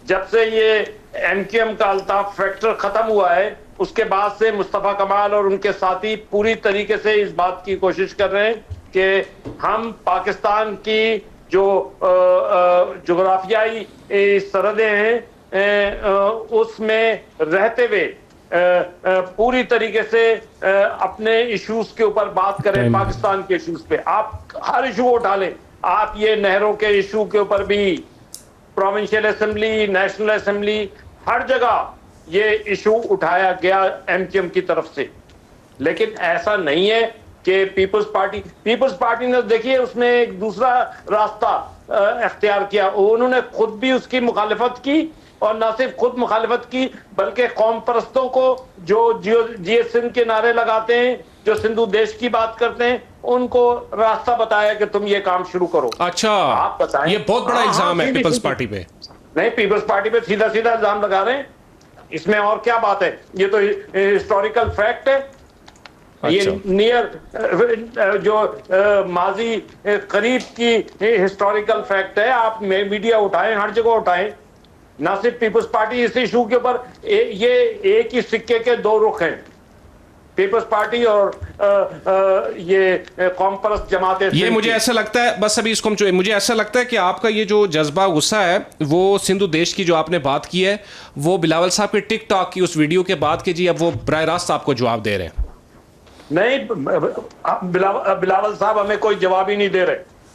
جب سے یہ MQM کا الطاف فیکٹر ختم ہوا ہے اس کے بعد سے مصطفیٰ کمال اور ان کے ساتھی پوری طریقے سے اس بات کی کوشش کر رہے ہیں کہ ہم پاکستان کی جو جغرافیائی سرحدیں ہیں اس میں رہتے ہوئے پوری طریقے سے اپنے ایشوز کے اوپر بات کریں. پاکستان کے ایشوز پہ آپ ہر ایشو اٹھا لیں. آپ یہ نہروں کے ایشو کے اوپر بھی پروونشل اسمبلی، نیشنل اسمبلی، ہر جگہ یہ ایشو اٹھایا گیا MQM کی طرف سے. لیکن ایسا نہیں ہے کہ پیپلز پارٹی نے دیکھیے اس میں ایک دوسرا راستہ اختیار کیا. انہوں نے خود بھی اس کی مخالفت کی اور نہ صرف خود مخالفت کی بلکہ قوم پرستوں کو جو جی ایس سندھ کے نعرے لگاتے ہیں، جو سندھو دیش کی بات کرتے ہیں، ان کو راستہ بتایا کہ تم یہ کام شروع کرو. اچھا آپ بتائیں. یہ بہت بڑا الزام ہے پیپلز پارٹی پہ. نہیں، پیپلز پارٹی پہ سیدھا الزام لگا رہے ہیں. اس میں اور کیا بات ہے؟ یہ تو ہسٹوریکل فیکٹ ہے. یہ نیئر جو ماضی قریب کی ہسٹوریکل فیکٹ ہے. آپ میڈیا اٹھائیں، ہر جگہ اٹھائیں. نہ صرف پیپلز پارٹی اس ایشو کے اوپر، یہ ایک ہی سکے کے دو رخ ہیں. پیپلز پارٹی اور یہ قوم پرست جماعتیں. یہ مجھے ایسا لگتا ہے، بس ابھی اس کو مجھے ایسا لگتا ہے کہ آپ کا یہ جو جذبہ غصہ ہے وہ سندھو دیش کی جو آپ نے بات کی ہے وہ بلاول صاحب کے ٹک ٹاک کی اس ویڈیو کے بعد کہ جی اب وہ براہ راست آپ کو جواب دے رہے ہیں. نہیں، بلاول صاحب ہمیں کوئی جواب ہی نہیں دے رہے.